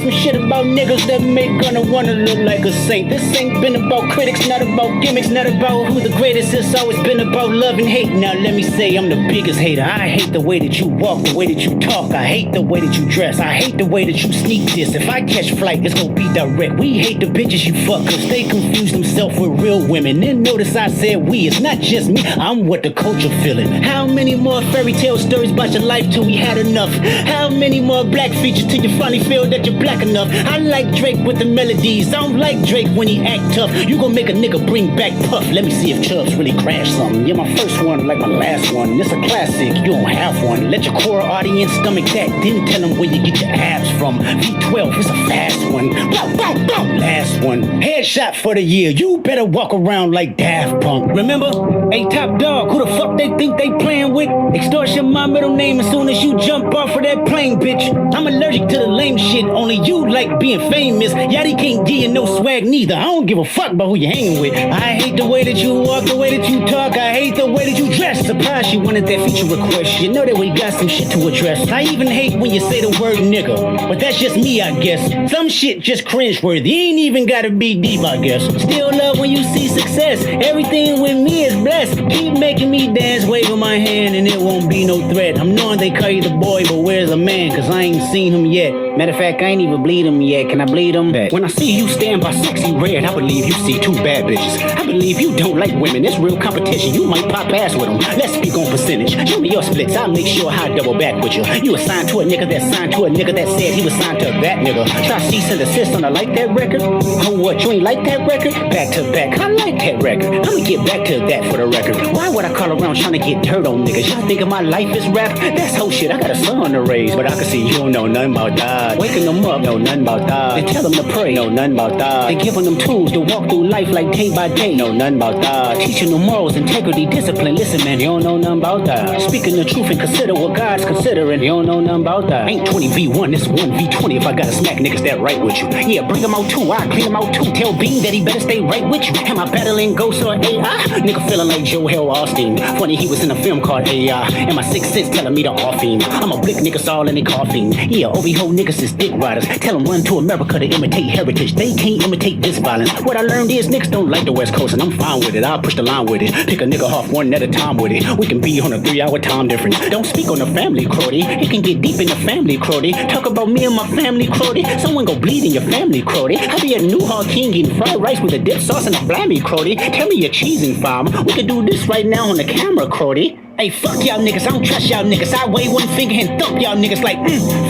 some shit about niggas that make gonna wanna look like a saint. This ain't been about critics, not about gimmicks, not about who the greatest. It's always been about love and hate. Now let me say I'm the biggest hater. I hate the way that you walk, the way that you talk. I hate the way that you dress. I hate the way that you sneak this. If I catch flight, it's gonna be direct. We hate the bitches you fuck, cause they confuse themselves with real women. Then notice I said we, it's not just me. I'm what the culture feeling. How many more fairy tale stories about your life till we had enough? How many more black features till you finally feel that you're black enough? I like Drake with the melodies. I don't like Drake when he act tough. You gon' make a nigga bring back Puff. Let me see if Chubbs really crashed something. You're my first one like my last one. It's a classic, you don't have one. Let your core audience stomach that. Then tell them where you get your abs from. V12, it's a fast one. Bow, bow, bow. Last one. Headshot for the year. You better walk around like Daft Punk. Remember? Hey, Top Dog, who the fuck they think they playing with? Extortion my middle name as soon as you jump off of that plane, bitch. I'm allergic to the lame shit. Only you like being famous. Yachty can't give you no swag neither. I don't give a fuck about who you hanging with. I hate the way that you walk, the way that you talk. I hate the way that you dress. Surprised you wanted that feature request. You know that we got some shit to address. I even hate when you say the word nigga, but that's just me, I guess. Some shit just cringeworthy. Ain't even gotta be deep, I guess. Still love when you see success. Everything with me is blessed. Keep making me dance, waving my hand, and it won't be no threat. I'm knowing they call you the boy, but where's the man? Cause I ain't seen him yet. Matter of fact, I ain't even bleed him yet. Can I bleed him? When I see you stand by sexy red, I believe you see two bad bitches. I believe you don't like women. It's real competition. You might pop ass with them. Let's speak on percentage. Show me your splits. I'll make sure I double back with you. You assigned to a nigga that signed to a nigga that said he was signed to that nigga. Try cease and desist on a like that record. Oh, what? You ain't like that record? Back to back. I like that record. I'ma get back to that for the record. Why would I call around trying to get dirt on niggas? Y'all thinking my life is rap? That's whole shit. I got a son to raise, but I can see you don't know nothing about that. Waking them up, know nothing about that. Then tell them to pray, know nothing about that. Then giving them tools to walk through life like day by day, know nothing about that. Teaching them morals, integrity, discipline. Listen, man, you don't know nothing about that. Speaking the truth and consider what God's considering. You don't know nothing about that. Ain't 20v1, it's 1v20 if I gotta smack niggas that right with you. Yeah, bring them out too, I clean them out too. Tell Bean that he better stay right with you. Am I battling ghosts or AI? Nigga feeling like Joel Austin. Funny he was in a film called AI. And my sixth sense telling me to off him. I'm a blick niggas all in the coffin. Yeah, OB-ho niggas is dick riders. Tell them run to America to imitate heritage. They can't imitate this violence. What I learned is niggas don't like the West Coast, and I'm fine with it. I'll push the line with it. Pick a nigga off one at a time with it. We can be on a 3-hour time difference. Don't speak on the family, Crody. It can get deep in the family, Crody. Talk about me and my family, Crody. Someone go bleed in your family, Crody. I be a New-Haul King eating fried rice with a dip sauce and a blammy, Crody. Tell me your cheesing farm. We can do this right now on the camera, Crody. Hey, fuck y'all niggas, I don't trust y'all niggas. I wave one finger and thump y'all niggas like,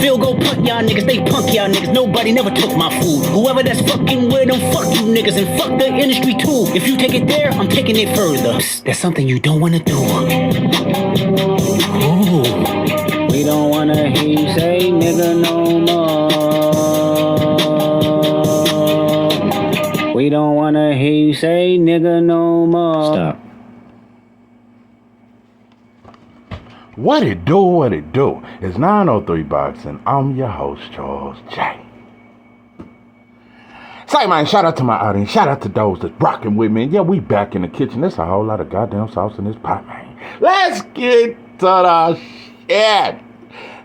Phil go punk y'all niggas, they punk y'all niggas. Nobody never took my food. Whoever that's fucking with them, fuck you niggas and fuck the industry too. If you take it there, I'm taking it further. Psst, that's something you don't wanna do. Ooh, we don't wanna hear you say nigga no more. We don't wanna hear you say nigga no more. Stop. What it do, what it do? It's 903 Boxing. I'm your host, Charles J. Say, man, shout out to my audience. Shout out to those that's rocking with me. Yeah, we back in the kitchen. There's a whole lot of goddamn sauce in this pot, man. Let's get to the shit.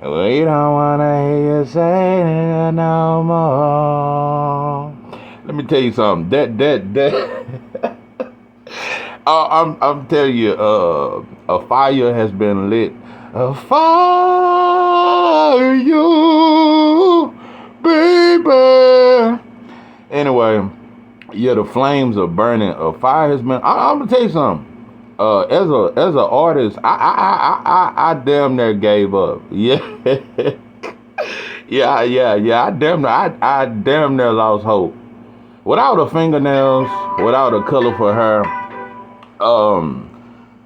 We don't want to hear you say it no more. Let me tell you something. That. I'm telling you, a fire has been lit. A fire, baby. Anyway, yeah, the flames are burning. A fire has been. I'm gonna tell you something. As an artist, I damn near gave up. Yeah, yeah. I damn near lost hope. Without the fingernails, without a colorful hair.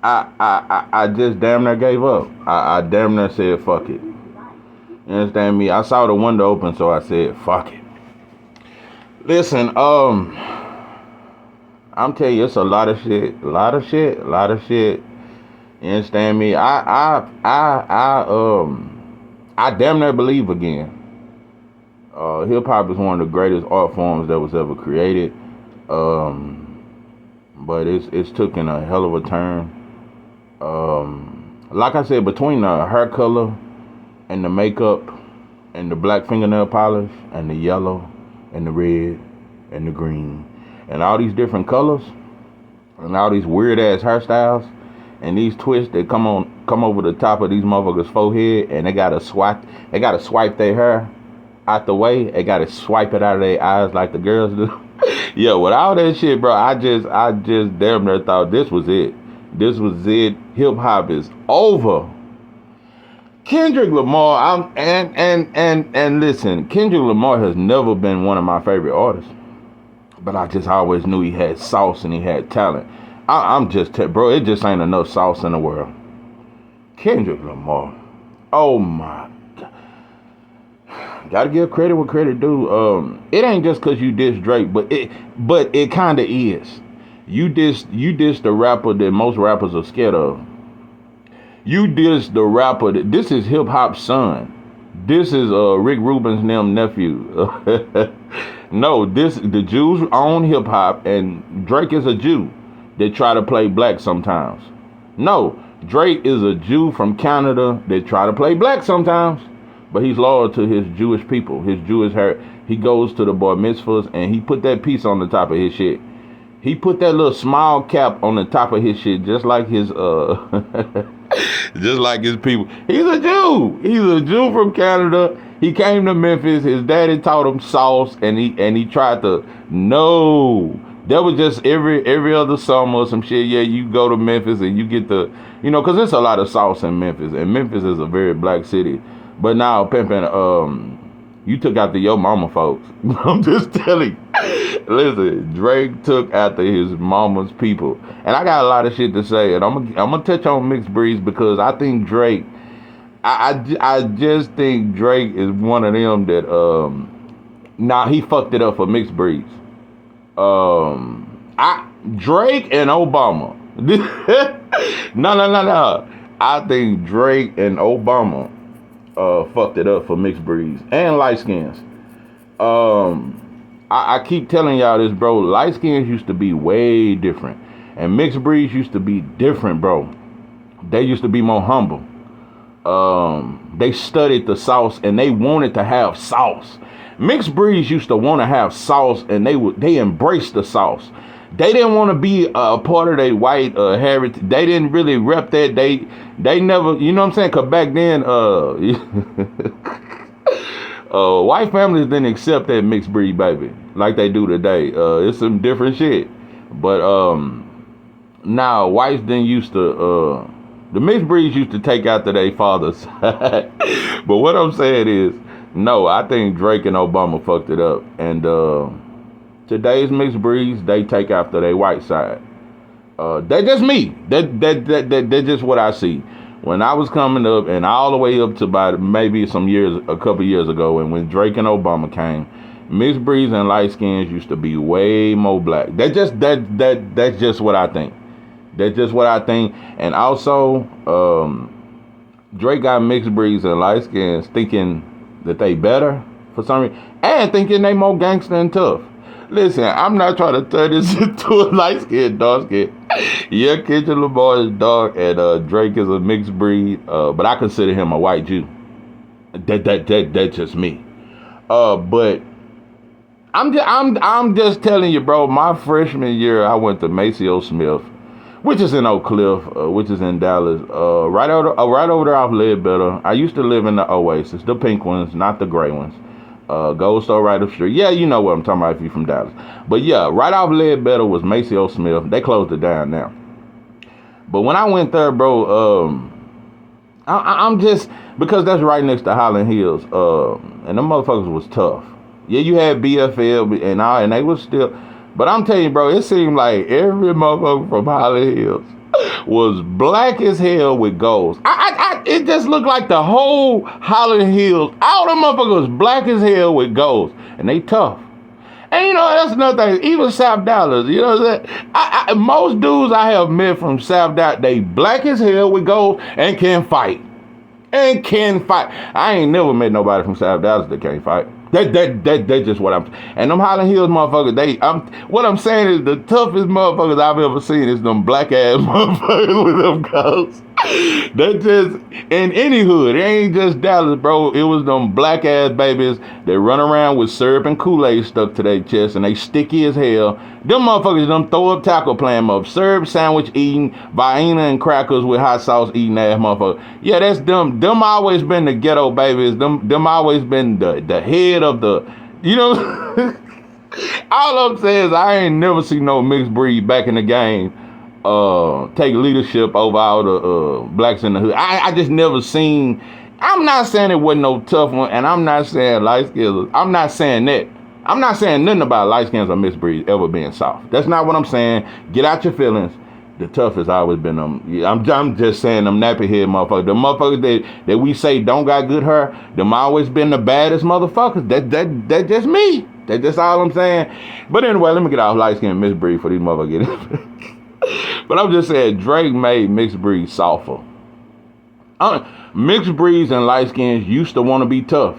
I just damn near gave up. I damn near said fuck it. You understand me? I saw the window open, so I said fuck it. Listen, I'm telling you, it's a lot of shit. You understand me? I damn near believe again. Hip hop is one of the greatest art forms that was ever created. But it's taken a hell of a turn. Like I said, between the hair color and the makeup and the black fingernail polish and the yellow and the red and the green and all these different colors and all these weird ass hairstyles and these twists that come over the top of these motherfuckers' forehead, and they gotta swipe their hair out the way. They gotta swipe it out of their eyes like the girls do. Yeah, with all that shit, bro, I just damn near thought this was it. This was it. Hip hop is over. Kendrick Lamar, and listen, Kendrick Lamar has never been one of my favorite artists, but I just always knew he had sauce and he had talent. I'm just, bro, it just ain't enough sauce in the world. Kendrick Lamar, oh my God. Gotta give credit where credit due. It ain't just cause you diss Drake, but it kinda is. You diss the rapper that most rappers are scared of. You diss the rapper that, this is hip hop's son. This is Rick Rubin's nephew. No, the Jews own hip hop, and Drake is a Jew that try to play black sometimes. No, Drake is a Jew from Canada that try to play black sometimes, but he's loyal to his Jewish people, his Jewish heritage. He goes to the bar mitzvahs and he put that piece on the top of his shit. He put that little small cap on the top of his shit, just like his just like his people. He's a Jew. He's a Jew from Canada. He came to Memphis. His daddy taught him sauce, and he tried to. No, that was just every other summer or some shit. Yeah, you go to Memphis and you get the, because there's a lot of sauce in Memphis, and Memphis is a very black city. But now, pimpin', you took after your mama, folks. I'm just telling you. Listen, Drake took after his mama's people. And I got a lot of shit to say. And I'm gonna touch on Mixed Breeze because I think Drake, I just think Drake is one of them that, he fucked it up for Mixed Breeze. Drake and Obama. No. I think Drake and Obama fucked it up for Mixed Breeze and light skins. I keep telling y'all this, bro. Light skins used to be way different, and Mixed Breeze used to be different, bro. They used to be more humble. They studied the sauce and they wanted to have sauce. Mixed Breeze used to want to have sauce, and they embraced the sauce. They didn't want to be a part of their white heritage. They didn't really rep that. They never, you know what I'm saying? Cause back then, white families didn't accept that mixed breed baby like they do today. It's some different shit. But now whites didn't used to. The mixed breeds used to take after their fathers. But what I'm saying is, no, I think Drake and Obama fucked it up, and today's mixed breeds, they take after their white side. That's just me. That's just what I see. When I was coming up, and all the way up to about maybe a couple years ago, and when Drake and Obama came, mixed breeds and light skins used to be way more black. That's just what I think. That's just what I think. And also, Drake got mixed breeds and light skins thinking that they better for some reason, and thinking they more gangster and tough. Listen, I'm not trying to turn this into a light skin, dark skin. Yeah, Kendrick Lamar is dark, and Drake is a mixed breed, but I consider him a white Jew. That's just me. But I'm just telling you, bro. My freshman year, I went to Maceo Smith, which is in Oak Cliff, which is in Dallas, right over there off Ledbetter. I used to live in the Oasis, the pink ones, not the gray ones. Gold Store right up the street. Yeah, you know what I'm talking about if you're from Dallas. But yeah, right off Ledbetter was Maceo Smith. They closed it down now. But when I went there, bro, I'm just, because that's right next to Highland Hills, and them motherfuckers was tough. Yeah, you had BFL and all, and they was still, but I'm telling you, bro, it seemed like every motherfucker from Highland Hills was black as hell with goals. It just looked like the whole Highland Hills, all them motherfuckers was black as hell with goals, and they tough. And that's another thing, even South Dallas, you know what I'm saying? Most dudes I have met from South Dallas, they black as hell with goals and can fight. I ain't never met nobody from South Dallas that can't fight. That's just what I'm. And them Highland Hills motherfuckers, what I'm saying is the toughest motherfuckers I've ever seen is them black ass motherfuckers with them goals. That just in any hood. It ain't just Dallas, bro. It was them black ass babies that run around with syrup and Kool-Aid stuck to their chest and they sticky as hell. Them motherfuckers, them throw up tackle playing up. Syrup sandwich eating, Vienna and crackers with hot sauce eating ass motherfuckers. Yeah, that's them. Them always been the ghetto babies. Them always been the head of the, you know. All I'm saying is I ain't never seen no mixed breed back in the game take leadership over all the blacks in the hood. I just never seen. I'm not saying it wasn't no tough one, and I'm not saying light skins. I'm not saying that. I'm not saying nothing about light skins or mixed breeds ever being soft. That's not what I'm saying. Get out your feelings. The toughest always been them. Yeah, I'm just saying them nappy head motherfuckers. The motherfuckers that we say don't got good hair. Them always been the baddest motherfuckers. That's just me. That's just all I'm saying. But anyway, let me get off light skin and mixed breed for these motherfuckers. But I'm just saying Drake made mixed breeds softer. Mixed breeds and light skins used to want to be tough.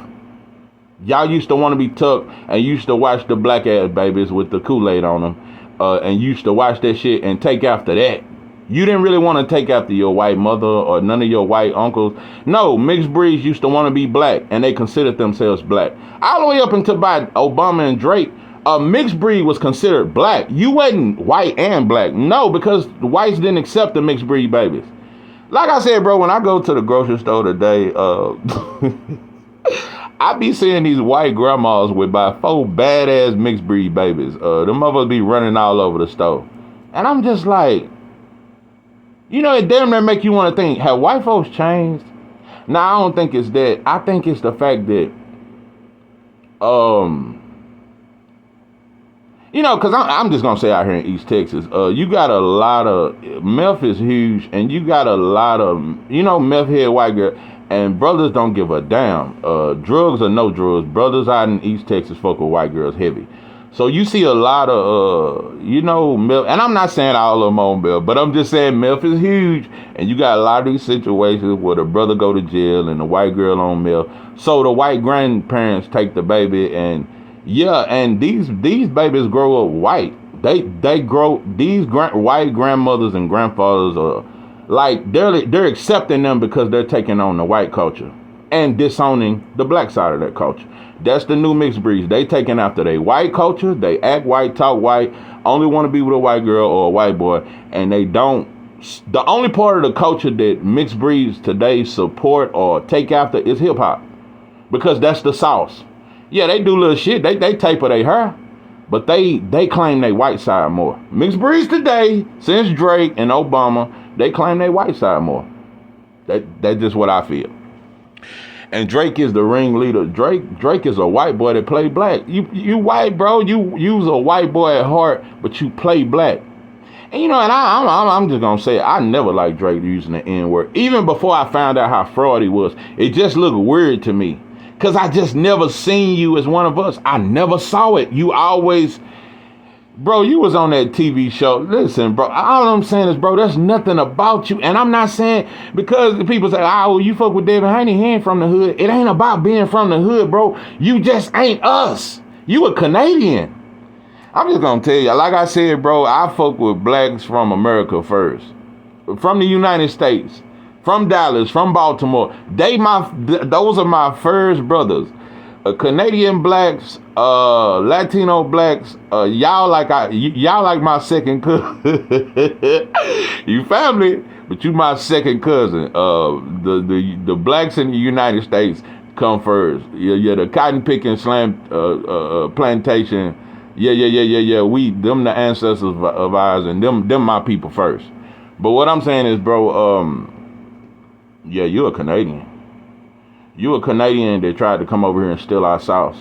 Y'all used to want to be tough and used to watch the black ass babies with the Kool-Aid on them. And used to watch that shit and take after that. You didn't really want to take after your white mother or none of your white uncles. No, mixed breeds used to want to be black and they considered themselves black. All the way up until by Obama and Drake, a mixed breed was considered black. You wasn't white and black. No, because the whites didn't accept the mixed breed babies. Like I said, bro, when I go to the grocery store today, I be seeing these white grandmas with about 4 badass mixed breed babies. Them mothers be running all over the store. And I'm just like, you know, it damn near make you want to think, have white folks changed? No, I don't think it's that. I think it's the fact that, you know, because I'm just going to say out here in East Texas, you got a lot of, meth is huge, and you got a lot of, you know, meth head white girl. And brothers don't give a damn. Drugs or no drugs, brothers out in East Texas fuck with white girls heavy. So you see a lot of, you know, meth. And I'm not saying all of them on meth, but I'm just saying meth is huge. And you got a lot of these situations where the brother go to jail and the white girl on meth. So the white grandparents take the baby and, yeah, and these babies grow up white. They grow, these white grandmothers and grandfathers are, like, they're accepting them because they're taking on the white culture and disowning the black side of that culture. That's the new mixed breeds. They taking after their white culture. They act white, talk white, only want to be with a white girl or a white boy. And they don't. The only part of the culture that mixed breeds today support or take after is hip hop, because that's the sauce. Yeah, they do little shit. They taper their hair, but they claim their white side more. Mixed breeds today, since Drake and Obama, they claim they white side more. That's just what I feel. And Drake is the ringleader. Drake is a white boy that play black. You white, bro. You's a white boy at heart, but you play black. And you know, and I'm just gonna say, I never liked Drake using the N-word. Even before I found out how fraud he was, it just looked weird to me. Cause I just never seen you as one of us. I never saw it. You always, bro, you was on that TV show. Listen, bro, all I'm saying is, bro, there's nothing about you. And I'm not saying, because people say, oh, you fuck with David Haney, he ain't from the hood. It ain't about being from the hood, bro. You just ain't us. You a Canadian. I'm just gonna tell you, like I said, bro, I fuck with blacks from America first. From the United States. From Dallas, from Baltimore. Those are my first brothers. Canadian blacks, Latino blacks, y'all like my second cousin. You family, but you my second cousin. The blacks in the United States come first. Yeah, the cotton picking plantation. Yeah. We them the ancestors of ours, and them my people first. But what I'm saying is, bro, yeah, you a Canadian. You a Canadian that tried to come over here and steal our sauce.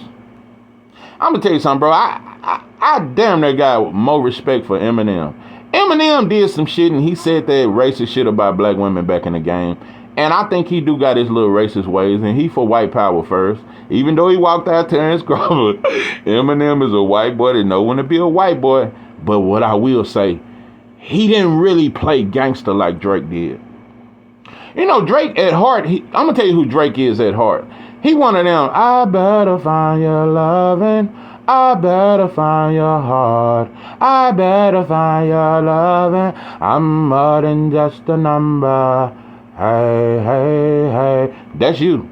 I'm gonna tell you something, bro. I damn near got more respect for Eminem. Eminem did some shit and he said that racist shit about black women back in the game. And I think he do got his little racist ways, and he for white power first. Even though he walked out Terrence Crawford, Eminem is a white boy that know when to be a white boy. But what I will say, he didn't really play gangster like Drake did. You know, Drake at heart, I'm going to tell you who Drake is at heart. He one of them, I better find your loving, I better find your heart, I better find your loving, I'm more than just a number, Hey, hey, hey. That's you.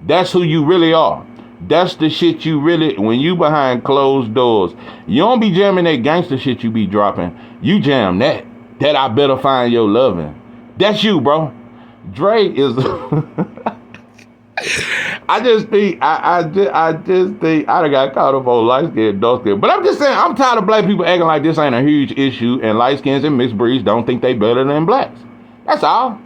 That's who you really are. That's the shit you really, when you behind closed doors, you don't be jamming that gangster shit you be dropping. You jam that. That I better find your loving. That's you, bro. Dre is I just think I just think I done got caught up on light skin, dark skin. But I'm just saying, I'm tired of black people acting like this ain't a huge issue, and light skins and mixed breeds don't think they better than blacks. That's all.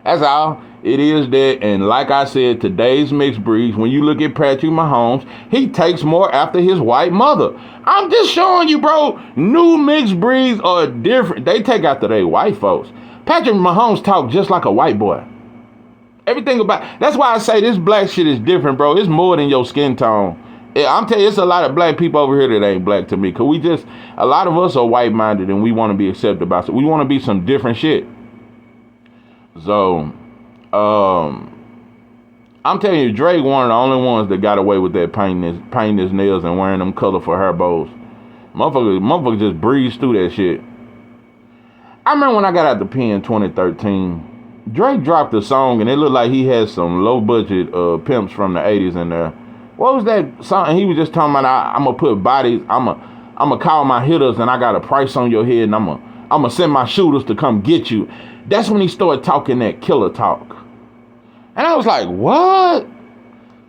That's all. It is that, and like I said, today's mixed breeds, when you look at Patrick Mahomes, he takes more after his white mother. I'm just showing you, bro, new mixed breeds are different. They take after they white folks. Patrick Mahomes talk just like a white boy. Everything about, that's why I say this black shit is different, bro. It's more than your skin tone. I'm telling you, it's a lot of black people over here that ain't black to me. Cause a lot of us are white-minded and we want to be accepted by, so we want to be some different shit. So, I'm telling you, Drake one of the only ones that got away with that painting his nails and wearing them colorful hair bows. Motherfucker just breezed through that shit. I remember when I got out the pen in 2013, Drake dropped a song and it looked like he had some low budget pimps from the 80s in there. What was that song? And he was just talking about, I'm gonna put bodies, I'm gonna call my hitters and I got a price on your head and I'm gonna send my shooters to come get you. That's when he started talking that killer talk. And I was like, what?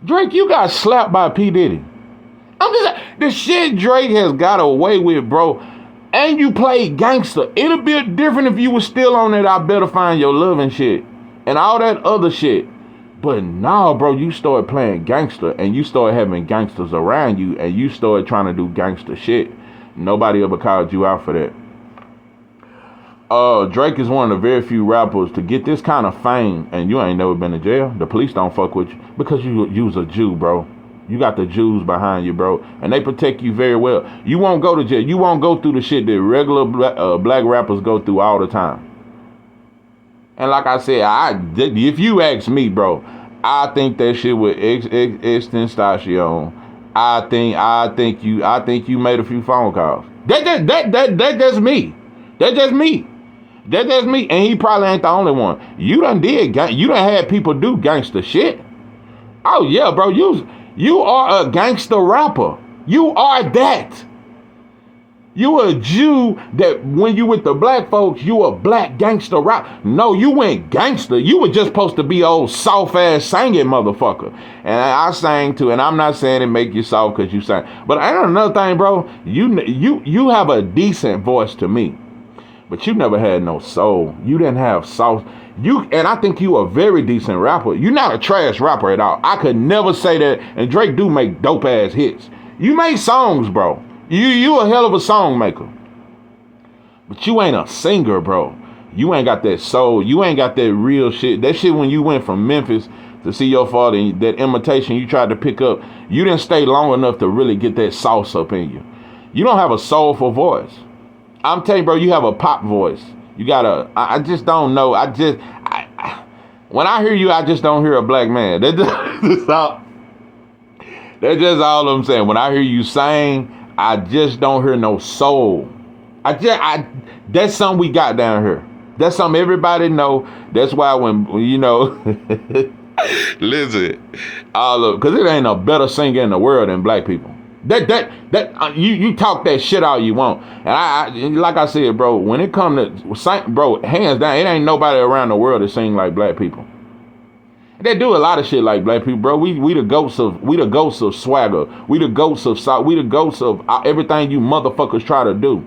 Drake, you got slapped by P. Diddy. I'm just, the shit Drake has got away with, bro. And you played gangster. It'll be different if you was still on that I better find your love and shit. And all that other shit. But now, bro, you started playing gangster. And you started having gangsters around you. And you started trying to do gangster shit. Nobody ever called you out for that. Drake is one of the very few rappers to get this kind of fame, and you ain't never been to jail. The police don't fuck with you because you's a Jew, bro. You got the Jews behind you, bro, and they protect you very well. You won't go to jail. You won't go through the shit that regular black rappers go through all the time. And like I said, if you ask me, bro, I think that shit with extension. I think you made a few phone calls. That's just me. That's just me. That's just me. And he probably ain't the only one. You done had people do gangster shit. Oh yeah, bro. You are a gangster rapper. You are that. You a Jew that when you with the black folks, you a black gangster rap. No, you went gangster. You were just supposed to be old soft ass singing motherfucker. And I sang too, and I'm not saying it make you soft because you sang. But ain't another thing, bro. You have a decent voice to me. But you never had no soul. You didn't have sauce. And I think you a very decent rapper. You're not a trash rapper at all. I could never say that. And Drake do make dope ass hits. You make songs, bro. You a hell of a song maker. But you ain't a singer, bro. You ain't got that soul. You ain't got that real shit. That shit when you went from Memphis to see your father and that imitation you tried to pick up, you didn't stay long enough to really get that sauce up in you. You don't have a soulful voice. I'm telling you, bro, you have a pop voice. You got I just don't know. When I hear you, I just don't hear a black man. That's just all I'm saying. When I hear you sing, I just don't hear no soul. That's something we got down here. That's something everybody know. That's why when you know, listen, because it ain't a better singer in the world than black people. You talk that shit all you want, and I like I said, bro. When it come to sing, bro, hands down, it ain't nobody around the world that sing like black people. They do a lot of shit like black people, bro. We the ghosts of swagger. We the ghosts of salt. We the ghosts of everything you motherfuckers try to do.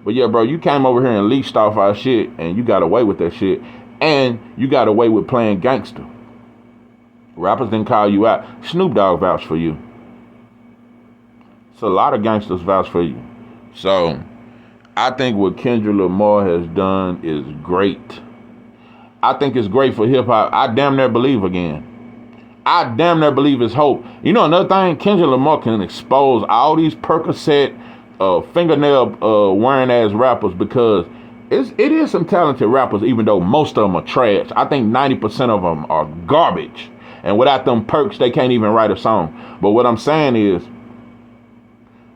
But yeah, bro, you came over here and leashed off our shit, and you got away with that shit, and you got away with playing gangster. Rappers didn't call you out. Snoop Dogg vouched for you. So a lot of gangsters vouch for you. So I think what Kendrick Lamar has done is great. I think it's great for hip hop. I damn near believe again. I damn near believe it's hope. You know another thing, Kendrick Lamar can expose all these Percocet, fingernail wearing ass rappers because it is some talented rappers, even though most of them are trash. I think 90% of them are garbage. And without them perks, they can't even write a song. But what I'm saying is,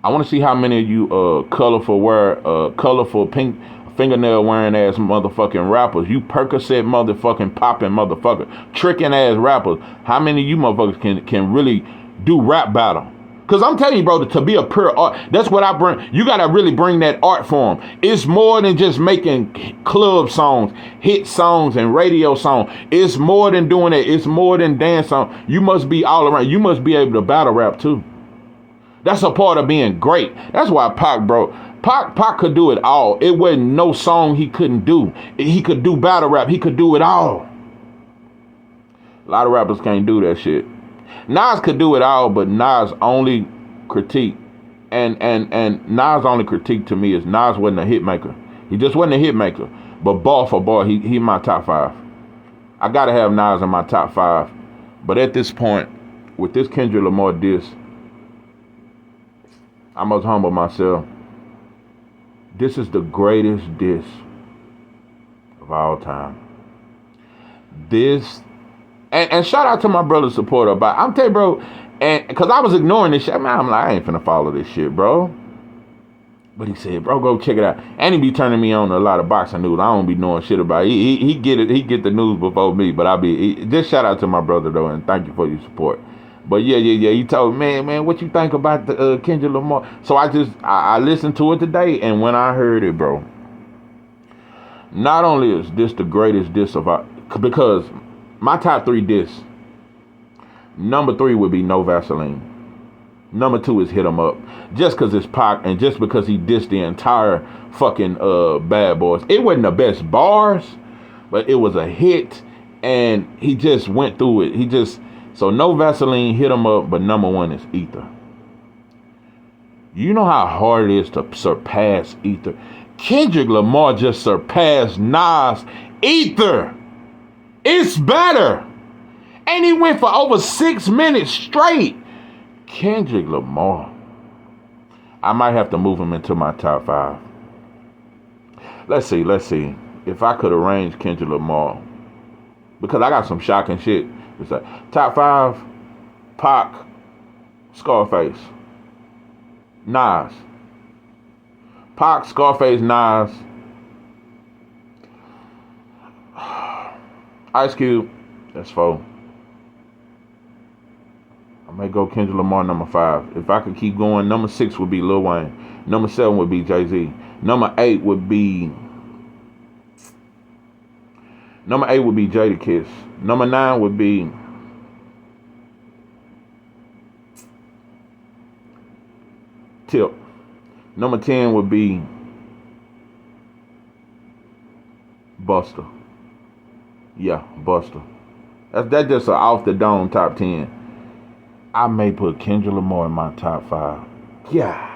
I want to see how many of you colorful pink fingernail wearing ass motherfucking rappers. You Percocet motherfucking popping motherfucker. Tricking ass rappers. How many of you motherfuckers can really do rap battle? Cause I'm telling you, bro, to be a pure art, that's what I bring. You gotta really bring that art form. It's more than just making club songs, hit songs, and radio songs. It's more than doing that. It's more than dance song. You must be all around. You must be able to battle rap too. That's a part of being great. That's why Pac, bro. Pac could do it all. It wasn't no song he couldn't do. He could do battle rap. He could do it all. A lot of rappers can't do that shit. Nas could do it all, but Nas' only critique, and Nas' only critique to me is Nas wasn't a hit maker. He just wasn't a hit maker. But bar for bar, he my top 5. I gotta have Nas in my top 5. But at this point, with this Kendrick Lamar diss, I must humble myself. This is the greatest diss of all time. This. And shout out to my brother's supporter. I'm telling you, bro, and because I was ignoring this shit, man, I'm like, I ain't finna follow this shit, bro. But he said, bro, go check it out. And he be turning me on to a lot of boxing news. I don't be knowing shit about it. He get it. He get the news before me. But just shout out to my brother though, and thank you for your support. But yeah. He told me, man, what you think about the Kendrick Lamar? So I listened to it today, and when I heard it, bro, not only is this the greatest diss of our, because my top 3 diss, number 3 would be No Vaseline. Number 2 is Hit 'Em Up. Just because it's Pac and just because he dissed the entire fucking Bad Boys. It wasn't the best bars, but it was a hit and he just went through it. So No Vaseline, Hit 'Em Up, but number 1 is Ether. You know how hard it is to surpass Ether? Kendrick Lamar just surpassed Nas' Ether. It's better. And he went for over 6 minutes straight. Kendrick Lamar. I might have to move him into my top 5. Let's see. If I could arrange Kendrick Lamar. Because I got some shocking shit. It's like top 5, Pac, Scarface, Nas. Pac, Scarface, Nas. Ice Cube, that's 4. I may go Kendrick Lamar number 5. If I could keep going, number 6 would be Lil Wayne. Number 7 would be Jay-Z. Number 8 would be Jadakiss. Number 9 would be Tip. Number 10 would be Busta. Yeah, Busta. That's just an off the dome top 10. I may put Kendrick Lamar in my top 5. Yeah.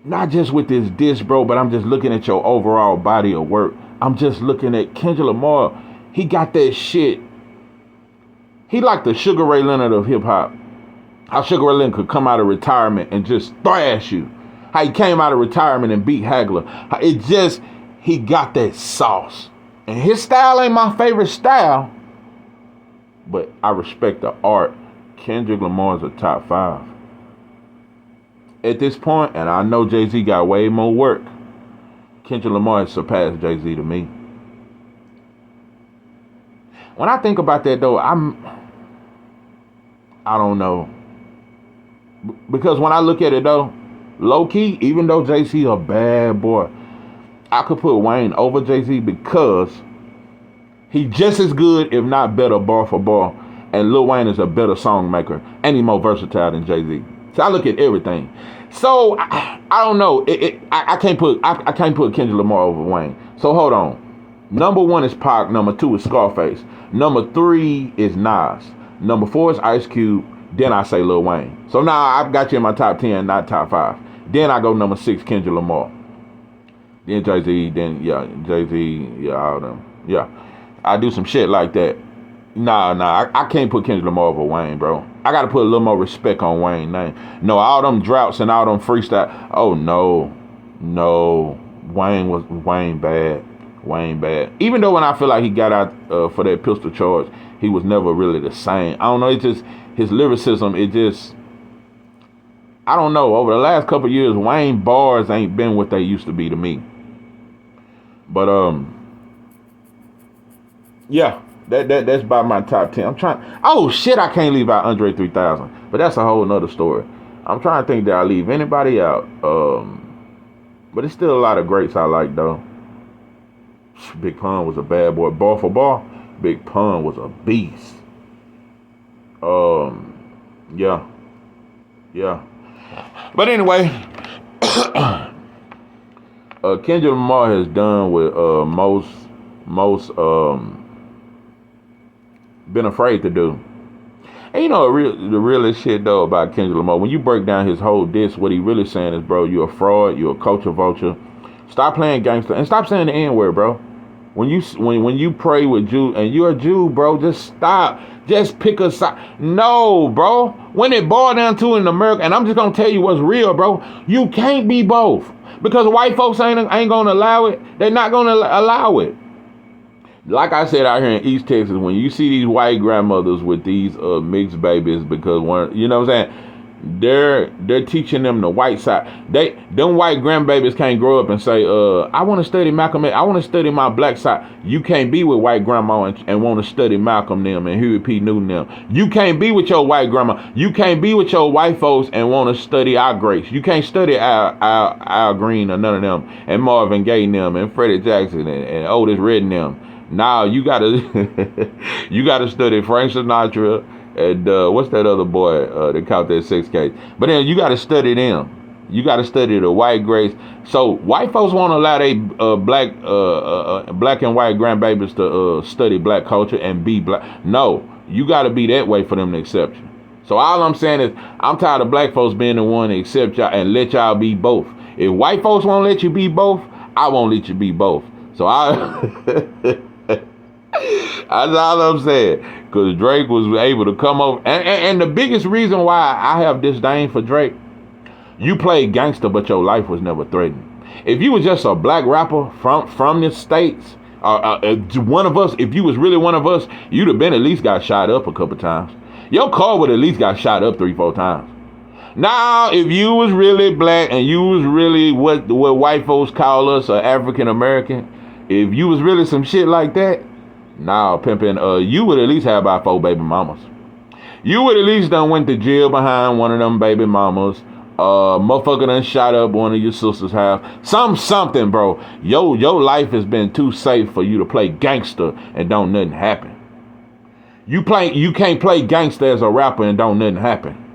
Not just with this diss, bro, but I'm just looking at your overall body of work. I'm just looking at Kendrick Lamar. He got that shit. He like the Sugar Ray Leonard of hip hop. How Sugar Ray Leonard could come out of retirement and just thrash you. How he came out of retirement and beat Hagler. He got that sauce. And his style ain't my favorite style, but I respect the art. Kendrick Lamar is a top 5. At this point, and I know Jay-Z got way more work, Kendrick Lamar has surpassed Jay-Z to me. When I think about that though, I don't know. Because when I look at it though, low key, even though Jay-Z a bad boy, I could put Wayne over Jay-Z because he just as good, if not better, bar for bar. And Lil Wayne is a better song maker and he's more versatile than Jay-Z. So I look at everything. So I don't know. I can't put Kendrick Lamar over Wayne. So hold on. Number 1 is Pac. Number 2 is Scarface. Number 3 is Nas. Number 4 is Ice Cube. Then I say Lil Wayne. So now I've got you in my top 10, not top 5. Then I go number 6, Kendrick Lamar. Then Jay-Z, all of them. Yeah. I do some shit like that. Nah, I can't put Kendrick Lamar over Wayne, bro. I gotta put a little more respect on Wayne's name. No, all them droughts and all them freestyle. Oh, no. Wayne bad. Even though when I feel like he got out for that pistol charge, he was never really the same. I don't know, it's just, his lyricism, I don't know. Over the last couple of years, Wayne bars ain't been what they used to be to me. But yeah, that's about my top 10. I'm trying. Oh shit, I can't leave out Andre 3000, but that's a whole nother story. I'm trying to think that I leave anybody out. But it's still a lot of greats I like though. Big Pun was a bad boy. Bar for bar, Big Pun was a beast. Yeah, yeah. But anyway, Kendrick Lamar has done with most been afraid to do. And you know the realest shit though about Kendrick Lamar, when you break down his whole diss, what he really saying is, bro, you're a fraud, you're a culture vulture. Stop playing gangster and stop saying the N-word, bro. When you pray with Jew and you're a Jew, bro, just stop. Just pick a side. No, bro. When it boils down to it in America, and I'm just gonna tell you what's real, bro. You can't be both because white folks ain't gonna allow it. They're not gonna allow it. Like I said out here in East Texas, when you see these white grandmothers with these mixed babies, because one, you know what I'm saying, they're teaching them the white side. Them white grandbabies can't grow up and say, I want to study Malcolm X. I want to study my black side. You can't be with white grandma and want to study Malcolm them and Huey P. Newton them. You can't be with your white grandma. You can't be with your white folks and want to study our greats. You can't study Al Green or none of them and Marvin Gaye and them and Freddie Jackson and Otis Redding them. Now you gotta study Frank Sinatra and what's that other boy that caught that sex case? But then you gotta study them. You gotta study the white greats. So white folks won't allow they black and white grandbabies to study black culture and be black. No, you gotta be that way for them to accept you. So all I'm saying is I'm tired of black folks being the one to accept y'all and let y'all be both. If white folks won't let you be both, I won't let you be both. So that's all I'm saying. Because Drake was able to come over. And the biggest reason why I have disdain for Drake, you played gangster, but your life was never threatened. If you was just a black rapper from the States, one of us, if you was really one of us, you'd have been at least got shot up a couple times. Your car would at least got shot up 3-4 times. Now, if you was really black and you was really what white folks call us, African American, if you was really some shit like that, nah, pimpin', you would at least have about 4 baby mamas. You would at least done went to jail behind one of them baby mamas. Motherfucker done shot up one of your sister's house. Something, bro. Your life has been too safe for you to play gangster and don't nothing happen. You can't play gangster as a rapper and don't nothing happen.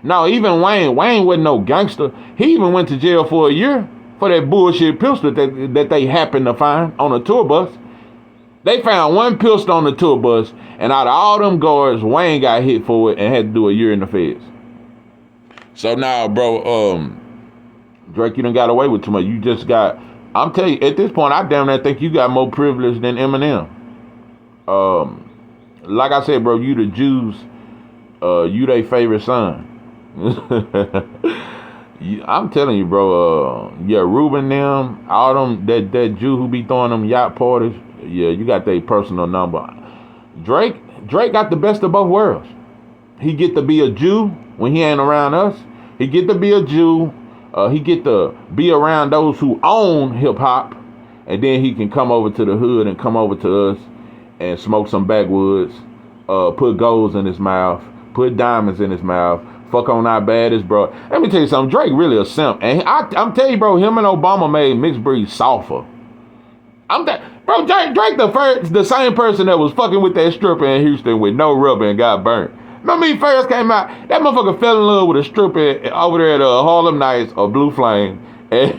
No, even Wayne wasn't no gangster. He even went to jail for a year for that bullshit pistol that they happened to find on a tour bus. They found one pistol on the tour bus, and out of all them guards, Wayne got hit for it and had to do a year in the feds. So now, bro, Drake, you done got away with too much. You just got, I'm telling you, at this point, I damn near think you got more privilege than Eminem. Like I said, bro, you the Jews, you their favorite son. I'm telling you, bro, yeah, Ruben them, all them, that Jew who be throwing them yacht parties, yeah, you got their personal number. Drake got the best of both worlds. He get to be a Jew when he ain't around us. He get to be a Jew. He get to be around those who own hip hop, and then he can come over to the hood and come over to us and smoke some backwoods, put golds in his mouth, put diamonds in his mouth, fuck on our baddest, bro. Let me tell you something. Drake really a simp, and I'm telling you, bro, him and Obama made mixed breed softer. Bro, Drake the same person that was fucking with that stripper in Houston with no rubber and got burnt. Remember he first came out, that motherfucker fell in love with a stripper over there at Harlem Nights or Blue Flame. Yeah,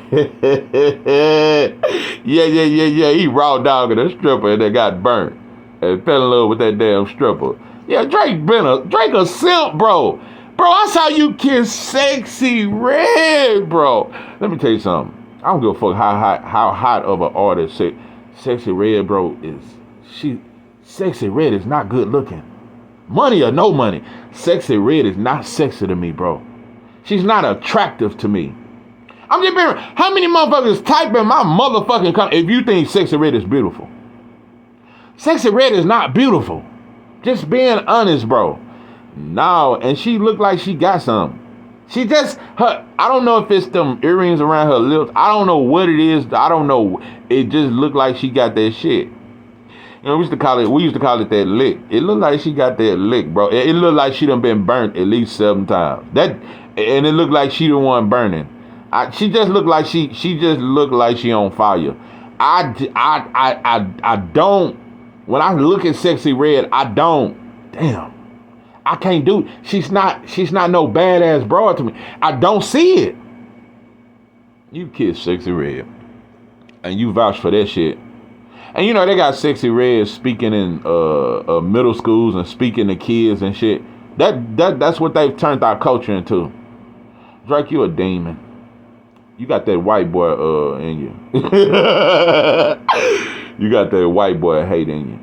he raw dogged a stripper and they got burnt and fell in love with that damn stripper. Yeah, Drake a simp, bro. Bro, I saw you kiss Sexy Red, bro. Let me tell you something. I don't give a fuck how hot of an artist Sexy Red, bro, is. Sexy Red is not good looking. Money or no money, Sexy Red is not sexy to me, bro. She's not attractive to me. I'm just being, how many motherfuckers type in my motherfucking comment if you think Sexy Red is beautiful? Sexy Red is not beautiful. Just being honest, bro. No, and she looked like she got something. She just her. I don't know if it's them earrings around her lips. I don't know what it is. I don't know. It just looked like she got that shit. You know, we used to call it that lick. It looked like she got that lick, bro. It looked like she done been burnt at least 7 times. And it looked like she the one burning. She just looked like she on fire. I don't. When I look at Sexy Red, I don't. Damn. I can't do it. She's not no badass broad to me. I don't see it. You kiss Sexy Red. And you vouch for that shit. And you know, they got Sexy Red speaking in middle schools and speaking to kids and shit. That's what they've turned our culture into. Drake, you a demon. You got that white boy in you. You got that white boy hate in you.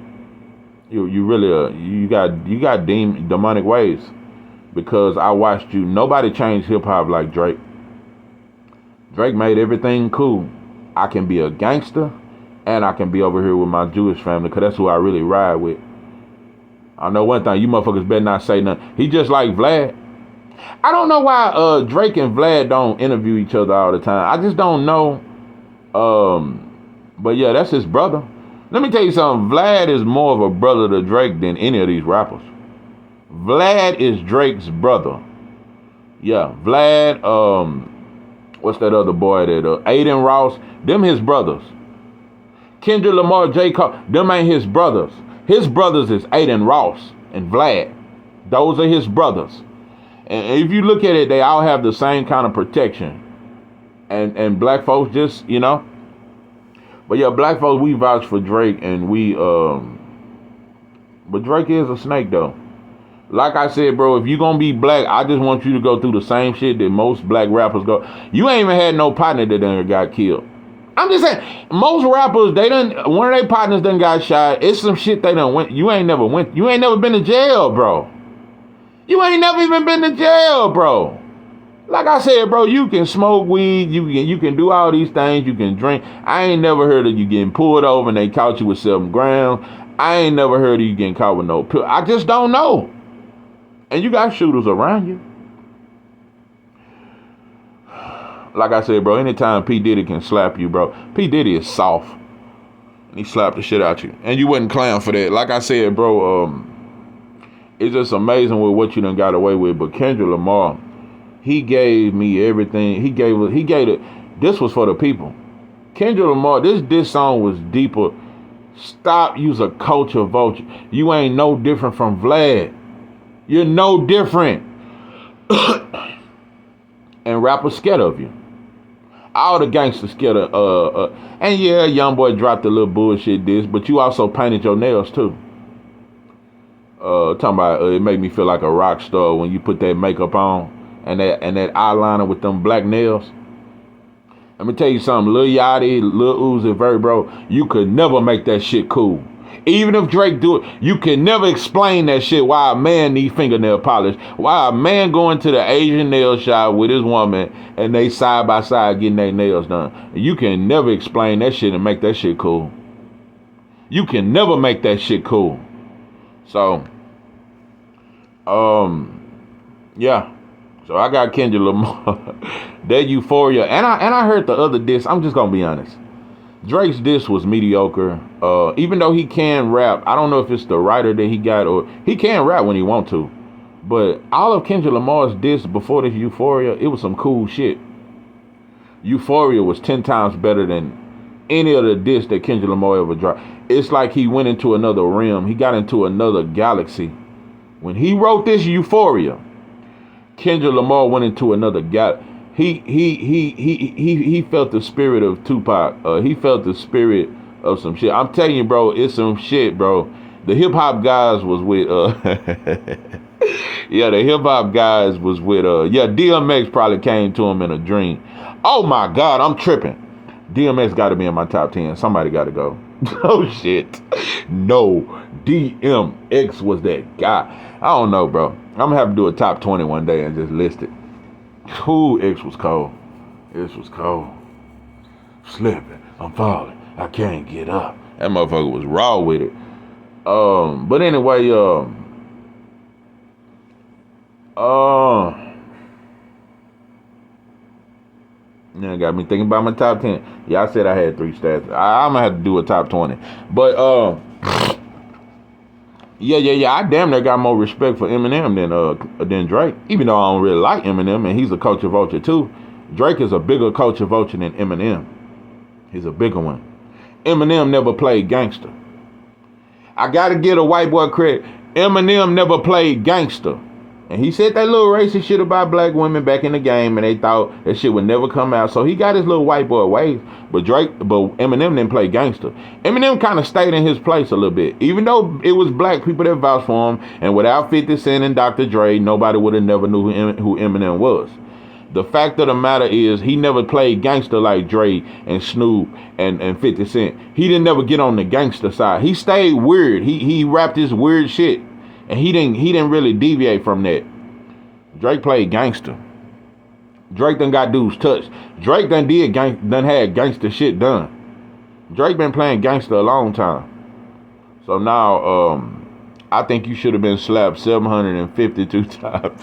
You really you got demonic ways. Because I watched you. Nobody changed hip hop like Drake. Drake made everything cool. I can be a gangster and I can be over here with my Jewish family, because that's who I really ride with. I know one thing, you motherfuckers better not say nothing. He just like Vlad. I don't know why Drake and Vlad don't interview each other all the time. I just don't know. But yeah, that's his brother. Let me tell you something. Vlad is more of a brother to Drake than any of these rappers. Vlad is Drake's brother. Yeah, Vlad, what's that other boy that, Aiden Ross, them his brothers. Kendrick Lamar, J. Cole, them ain't his brothers. His brothers is Aiden Ross and Vlad. Those are his brothers. And if you look at it, they all have the same kind of protection. And black folks just, you know. But yeah, black folks, we vouch for Drake, and but Drake is a snake though. Like I said, bro, if you gonna be black, I just want you to go through the same shit that most black rappers go. You ain't even had no partner that done got killed. I'm just saying, most rappers, one of their partners done got shot. It's some shit they done went. You ain't never been to jail, bro. You ain't never even been to jail, bro. Like I said, bro, you can smoke weed, you can do all these things, you can drink. I ain't never heard of you getting pulled over and they caught you with 7 grams. I ain't never heard of you getting caught with no pill. I just don't know. And you got shooters around you. Like I said, bro, anytime P. Diddy can slap you, bro, P. Diddy is soft. And he slapped the shit out you. And you wouldn't clown for that. Like I said, bro, it's just amazing with what you done got away with. But Kendrick Lamar, he gave me everything. He gave it. This was for the people. Kendrick Lamar, this song was deeper. Stop, use a culture vulture. You ain't no different from Vlad. You're no different. And rappers scared of you. All the gangsters scared of, and yeah, young boy dropped a little bullshit diss, but you also painted your nails too. Talking about it made me feel like a rock star when you put that makeup on and that eyeliner with them black nails. Let me tell you something, Lil Yachty, Lil Uzi Vert, bro, you could never make that shit cool. Even if Drake do it, you can never explain that shit why a man need fingernail polish. Why a man going to the Asian nail shop with his woman and they side by side getting their nails done. You can never explain that shit and make that shit cool. You can never make that shit cool. So, yeah. So I got Kendrick Lamar, that Eupphoria, and I heard the other diss. I'm just gonna be honest. Drake's diss was mediocre. Even though he can rap, I don't know if it's the writer that he got or he can rap when he want to. But all of Kendrick Lamar's diss before this Eupphoria, it was some cool shit. Eupphoria was 10 times better than any of the diss that Kendrick Lamar ever dropped. It's like he went into another realm. He got into another galaxy. When he wrote this Eupphoria, Kendrick Lamar went into another galaxy. He felt the spirit of Tupac. He felt the spirit of some shit. I'm telling you, bro, it's some shit, bro. The hip hop guys was with yeah, the hip hop guys was with yeah, DMX probably came to him in a dream. Oh my God, I'm tripping. DMX got to be in my top 10. Somebody got to go. Oh shit. No, DMX was that guy. I don't know, bro. I'm gonna have to do a top 20 one day and just list it. Ooh, X was cold. X was cold. Slipping. I'm falling. I can't get up. That motherfucker was raw with it. But anyway, I, 'cause Yeah, got me thinking about my top 10. Yeah, I said I had 3 stats. I'm gonna have to do a top 20. But yeah. I damn near got more respect for Eminem than Drake. Even though I don't really like Eminem, and he's a culture vulture too. Drake is a bigger culture vulture than Eminem. He's a bigger one. Eminem never played gangster. I gotta get a white boy credit. Eminem never played gangster. And he said that little racist shit about black women back in the game, and they thought that shit would never come out. So he got his little white boy ways. But Eminem didn't play gangster. Eminem kind of stayed in his place a little bit. Even though it was black people that vouched for him, and without 50 Cent and Dr. Dre, nobody would have never knew who Eminem was. The fact of the matter is, he never played gangster like Dre and Snoop and 50 Cent. He didn't never get on the gangster side. He stayed weird. He rapped his weird shit. And he didn't really deviate from that. Drake played gangster. Drake done got dudes touched. Drake done had gangster shit done. Drake been playing gangster a long time. So now I think you should have been slapped 752 times.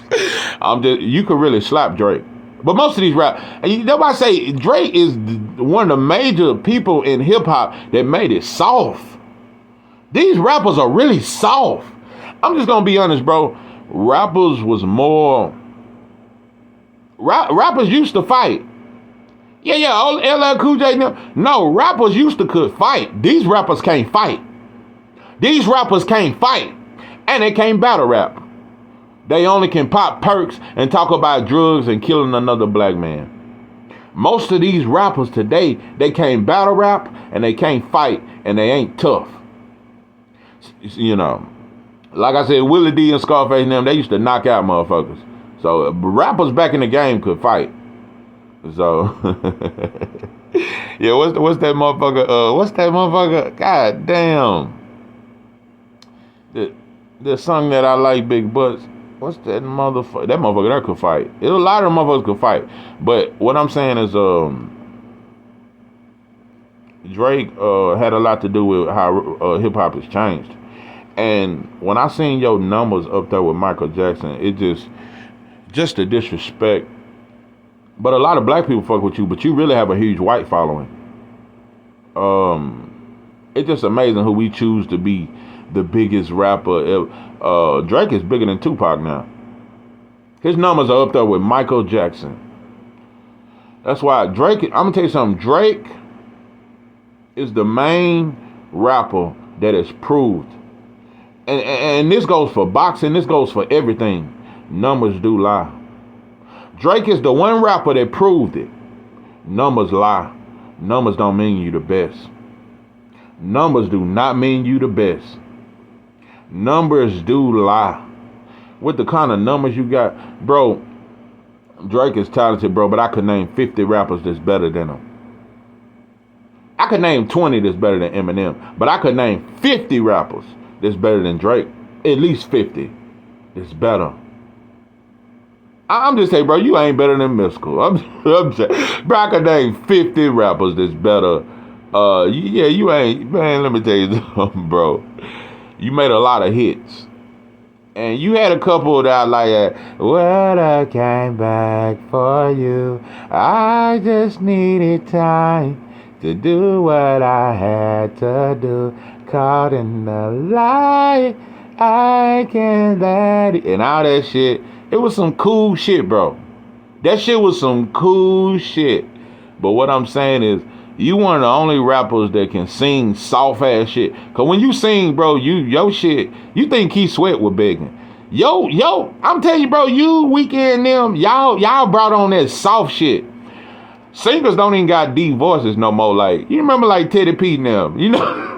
You could really slap Drake. But most of these rap, and that's why I say Drake is one of the major people in hip hop that made it soft. These rappers are really soft. I'm just gonna be honest, bro. Rappers used to fight. Yeah, LL Cool J. No, rappers used to could fight. These rappers can't fight. And they can't battle rap. They only can pop perks and talk about drugs and killing another black man. Most of these rappers today, they can't battle rap and they can't fight and they ain't tough. You know. Like I said, Willie D and Scarface and them, they used to knock out motherfuckers. So rappers back in the game could fight. So yeah, what's that motherfucker? God damn. The song that I like, Big Butts. What's that motherfucker? That motherfucker that could fight. A lot of motherfuckers could fight. But what I'm saying is Drake had a lot to do with how hip hop has changed. And when I seen your numbers up there with Michael Jackson, it just the disrespect. But a lot of black people fuck with you, but you really have a huge white following. It's just amazing who we choose to be the biggest rapper. Drake is bigger than Tupac now. His numbers are up there with Michael Jackson. That's why Drake, I'm gonna tell you something, Drake is the main rapper that is proved. And this goes for boxing, this goes for everything. Numbers do lie. Drake is the one rapper that proved it. Numbers lie. Numbers don't mean you the best. Numbers do not mean you the best. Numbers do lie. With the kind of numbers you got, bro, Drake is talented, bro, but I could name 50 rappers that's better than him. I could name 20 that's better than Eminem, but I could name 50 rappers that's better than Drake. At least 50 that's better. I'm just saying, bro, you ain't better than Mystical. I'm saying, bro, I could name 50 rappers that's better. Yeah, you ain't, man, let me tell you something, bro. You made a lot of hits. And you had a couple that I like, when I came back for you, I just needed time to do what I had to do. Caught in the light, I can't let it. And all that shit, it was some cool shit, bro. That shit was some cool shit. But what I'm saying is, you one of the only rappers that can sing soft ass shit. Cause when you sing, bro, your shit, you think Keith Sweat was begging. Yo, I'm telling you, bro, you, Weeknd, them, y'all brought on that soft shit. Singers don't even got deep voices no more. Like, you remember like Teddy P and them, you know?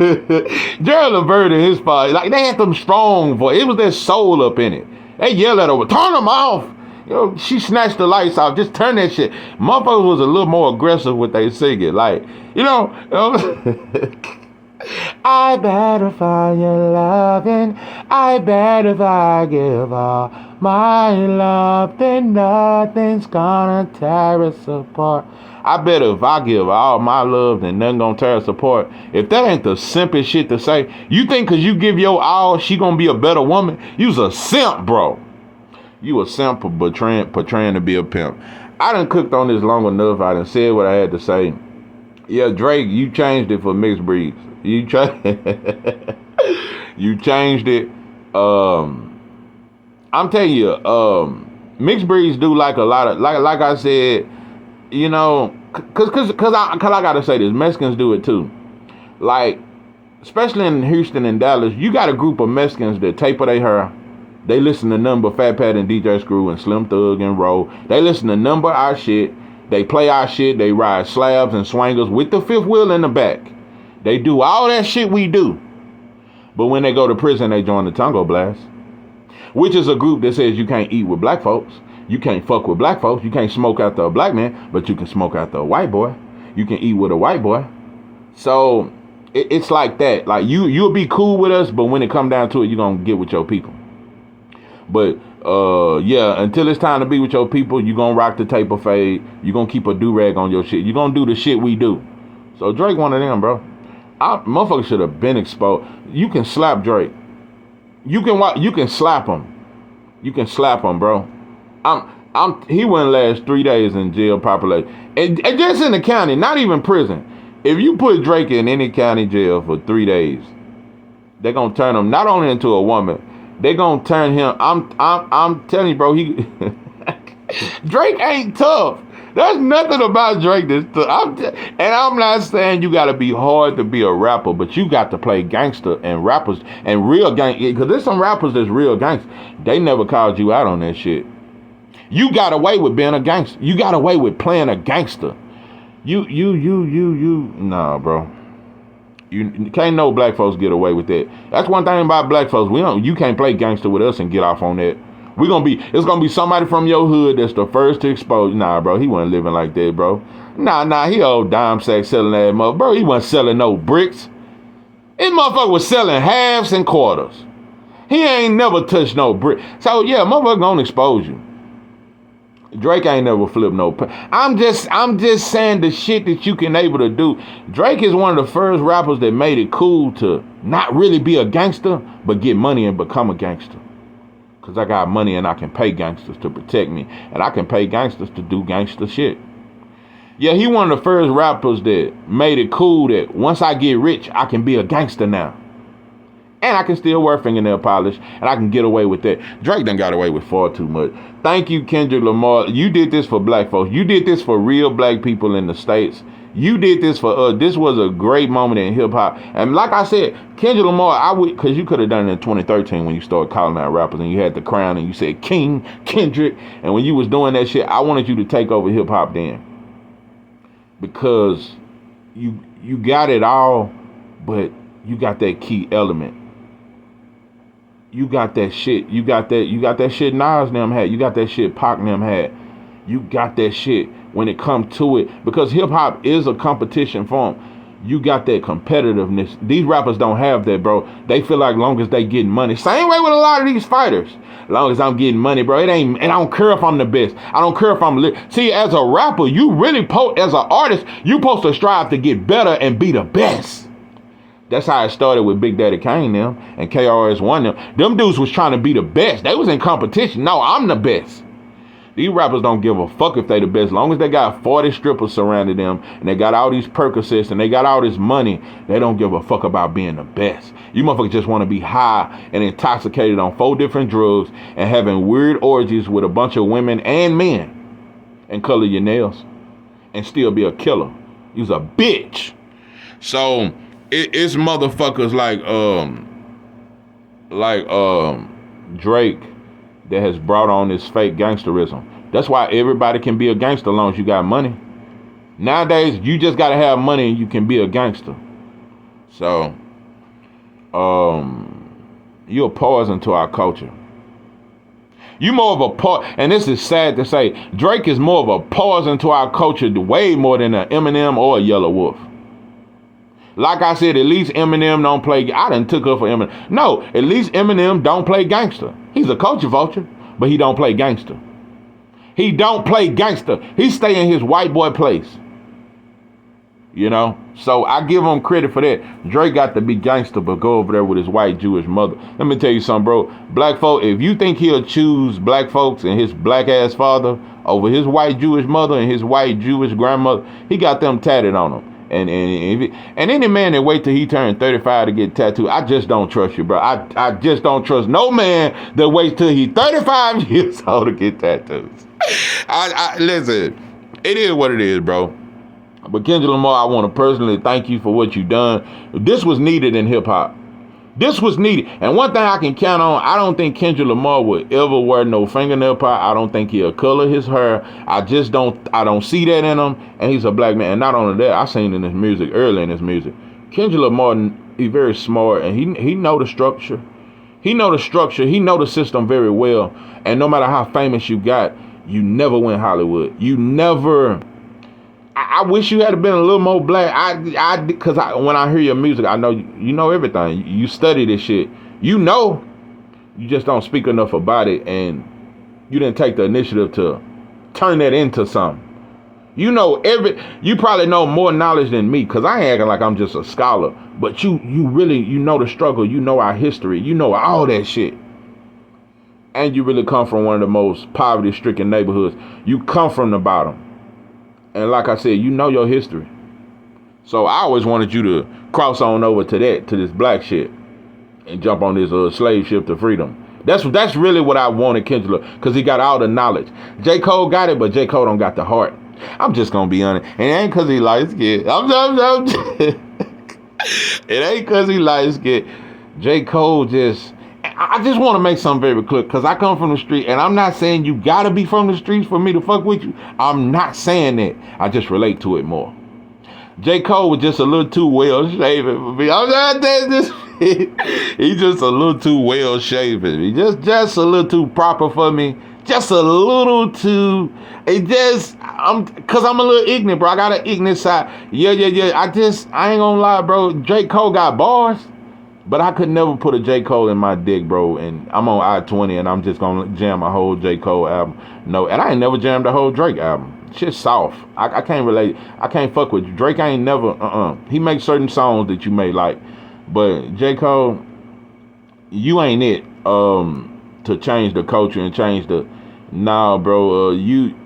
Gerald Levert and his father, like they had them strong voice. It was that soul up in it. They yelled at her, turn them off. You know, she snatched the lights off. Just turn that shit. Motherfuckers was a little more aggressive with they singing. Like, you know I bet if I your loving, I bet if I give all my love, then nothing's gonna tear us apart. I bet if I give all my love, then nothing gonna tear us apart. If that ain't the simplest shit to say, you think cause you give your all, she gonna be a better woman? You's a simp, bro. You a simp portraying to be a pimp. I done cooked on this long enough. I done said what I had to say. Yeah, Drake, you changed it for mixed breeds. You you changed it. I'm telling you, mixed breeds do like a lot of like I said, you know, cause I gotta say this, Mexicans do it too. Like, especially in Houston and Dallas, you got a group of Mexicans that taper their hair. They listen to nothing but Fat Pat and DJ Screw and Slim Thug and Roll. They listen to nothing but our shit. They play our shit. They ride slabs and swangers with the fifth wheel in the back. They do all that shit we do. But when they go to prison, they join the Tango Blast, which is a group that says you can't eat with black folks. You can't fuck with black folks. You can't smoke after a black man, but you can smoke after a white boy. You can eat with a white boy. So it's like that. Like you'll be cool with us, but when it come down to it, you're going to get with your people. But yeah, until it's time to be with your people, you're going to rock the taper fade. You're going to keep a do-rag on your shit. You're going to do the shit we do. So Drake one of them, bro. Motherfucker should have been exposed. You can slap Drake. You can slap him. You can slap him, bro. He wouldn't last 3 days in jail properly. And just in the county, not even prison. If you put Drake in any county jail for 3 days, they're gonna turn him not only into a woman, they're gonna turn him. I'm telling you, bro, Drake ain't tough. There's nothing about Drake that's tough. And I'm not saying you gotta be hard to be a rapper, but you got to play gangster and rappers and real gang. Because there's some rappers that's real gangster. They never called you out on that shit. You got away with being a gangster. You got away with playing a gangster. Nah, bro. You can't no black folks get away with that. That's one thing about black folks. You can't play gangster with us and get off on that. It's gonna be somebody from your hood that's the first to expose. Nah, bro, he wasn't living like that, bro. Nah, he old dime sack selling that mother. Bro, he wasn't selling no bricks. This motherfucker was selling halves and quarters. He ain't never touched no brick. So yeah, motherfucker gonna expose you. Drake ain't never flipped no. I'm just saying the shit that you can able to do. Drake is one of the first rappers that made it cool to not really be a gangster, but get money and become a gangster. Cause I got money and I can pay gangsters to protect me, and I can pay gangsters to do gangster shit. Yeah, he one of the first rappers that made it cool that once I get rich, I can be a gangster now. And I can still wear fingernail polish, and I can get away with that. Drake done got away with far too much. Thank you, Kendrick Lamar. You did this for black folks. You did this for real black people in the States. You did this for us. This was a great moment in hip hop. And like I said, Kendrick Lamar, because you could have done it in 2013 when you started calling out rappers and you had the crown and you said King Kendrick. And when you was doing that shit, I wanted you to take over hip hop then. Because you got it all, but you got that key element. You got that shit. You got that shit Nas them had. You got that shit Pac them had. You got that shit when it come to it. Because hip hop is a competition form. You got that competitiveness. These rappers don't have that, bro. They feel like long as they getting money. Same way with a lot of these fighters. As long as I'm getting money, bro, and I don't care if I'm the best. I don't care if I'm see, as a rapper, you really as an artist, you supposed to strive to get better and be the best. That's how it started with Big Daddy Kane them and KRS-One them. Them dudes was trying to be the best. They was in competition. No, I'm the best. These rappers don't give a fuck if they the best. As long as they got 40 strippers surrounding them and they got all these Percocets and they got all this money, they don't give a fuck about being the best. You motherfuckers just want to be high and intoxicated on 4 different drugs and having weird orgies with a bunch of women and men and color your nails and still be a killer. You's a bitch. So it's motherfuckers like Drake that has brought on this fake gangsterism. That's why everybody can be a gangster as long as you got money. Nowadays, you just gotta have money and you can be a gangster. So, you're a poison to our culture. You more of a and this is sad to say, Drake is more of a poison to our culture, way more than an Eminem or a Yellow Wolf. Like I said, at least Eminem don't play. I done took her for Eminem. No, at least Eminem don't play gangster. He's a culture vulture, but he don't play gangster. He don't play gangster. He stay in his white boy place. You know? So I give him credit for that. Drake got to be gangster, but go over there with his white Jewish mother. Let me tell you something, bro. Black folk, if you think he'll choose black folks and his black ass father over his white Jewish mother and his white Jewish grandmother. He got them tatted on him. And any man that wait till he turned 35 to get tattooed, I just don't trust you, bro. I just don't trust no man that waits till he's 35 years old to get tattoos. Listen, it is what it is, bro. But Kendrick Lamar, I want to personally thank you for what you done. This was needed in hip hop. This was needed. And one thing I can count on, I don't think Kendrick Lamar would ever wear no fingernail polish. I don't think he'll color his hair. I don't see that in him. And he's a black man. And not only that, I seen in his music, early in his music, Kendrick Lamar, he's very smart and he know the structure. He know the structure. He know the system very well. And no matter how famous you got, you never went Hollywood. You never... I wish you had been a little more black. Because when I hear your music, I know you know everything. You study this shit. You know, you just don't speak enough about it, and you didn't take the initiative to turn that into something. You know you probably know more knowledge than me, because I ain't acting like I'm just a scholar. But you really, you know the struggle. You know our history. You know all that shit. And you really come from one of the most poverty-stricken neighborhoods. You come from the bottom. And like I said, you know your history. So I always wanted you to cross on over to this black shit, and jump on this slave ship to freedom. That's really what I wanted Kendrick, because he got all the knowledge. J. Cole got it, but J. Cole don't got the heart. I'm just gonna be honest. And it ain't because he light skinned. It ain't because he light skinned. J. Cole I just want to make something very clear, because I come from the street, and I'm not saying you gotta be from the streets for me to fuck with you. I'm not saying that. I just relate to it more. J. Cole was just a little too well shaven for me. I'm not saying this. He's just a little too well shaven. He just a little too proper for me. Just a little too. Because I'm a little ignorant, bro. I got an ignorant side. Yeah. I ain't gonna lie, bro. J. Cole got bars. But I could never put a J. Cole in my dick, bro. And I'm on I-20 and I'm just going to jam a whole J. Cole album. No, and I ain't never jammed a whole Drake album. Shit's soft. I can't relate. I can't fuck with you. Drake ain't never, He makes certain songs that you may like. But J. Cole, you ain't it to change the culture and change the... Nah, bro. You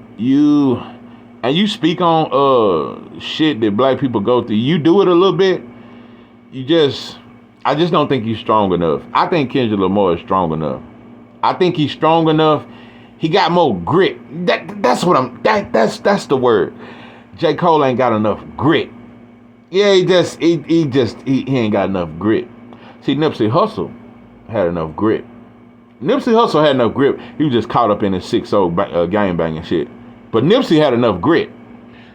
speak on shit that black people go through. You do it a little bit. I just don't think he's strong enough. I think Kendrick Lamar is strong enough. I think he's strong enough. He got more grit. That's the word. J. Cole ain't got enough grit. Yeah, he ain't got enough grit. See, Nipsey Hussle had enough grit. Nipsey Hussle had enough grip. He was just caught up in his 6-0 gang banging shit. But Nipsey had enough grit.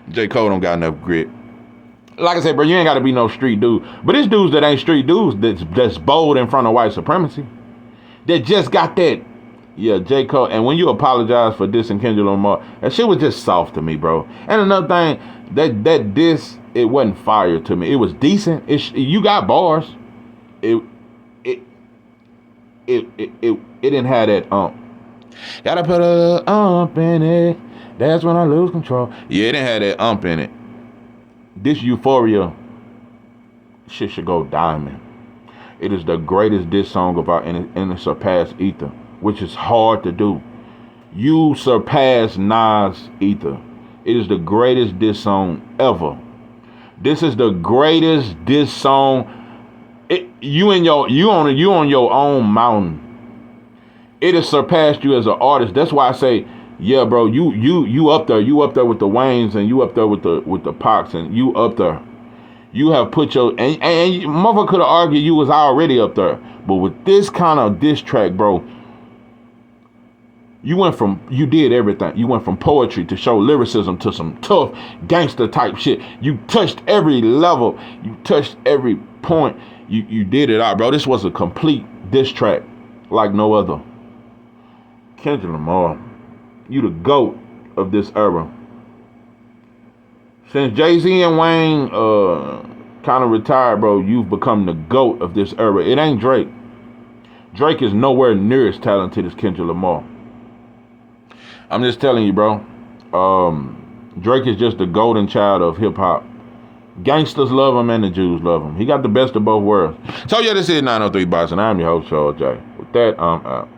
J. Cole don't got enough grit. Like I said, bro, you ain't got to be no street dude. But there's dudes that ain't street dudes that's bold in front of white supremacy. That just got that. Yeah, J. Cole. And when you apologize for dissing Kendrick Lamar, that shit was just soft to me, bro. And another thing, that diss, it wasn't fire to me. It was decent. You got bars. It didn't have that Gotta put a in it. That's when I lose control. Yeah, it didn't have that in it. This Eupphoria shit should go diamond. It is the greatest diss song of our and it surpassed Ether, which is hard to do. You surpass Nas Ether. It is the greatest diss song ever. This is the greatest diss song. You on your own mountain. It has surpassed you as an artist. That's why I say, yeah, bro, you up there. You up there with the Waynes, and you up there with the Pacs, and you up there. You have put your and motherfucker could have argued you was already up there. But with this kind of diss track, bro, you did everything. You went from poetry to show lyricism to some tough gangster type shit. You touched every level. You touched every point. You did it out, bro. This was a complete diss track like no other. Kendrick Lamar, you the GOAT of this era. Since Jay-Z and Wayne kind of retired, bro, you've become the GOAT of this era. It ain't Drake. Drake is nowhere near as talented as Kendrick Lamar. I'm just telling you, bro. Drake is just the golden child of hip-hop. Gangsters love him and the Jews love him. He got the best of both worlds. So yeah, this is 903 Box, and I'm your host, Charles J. With that, I'm out.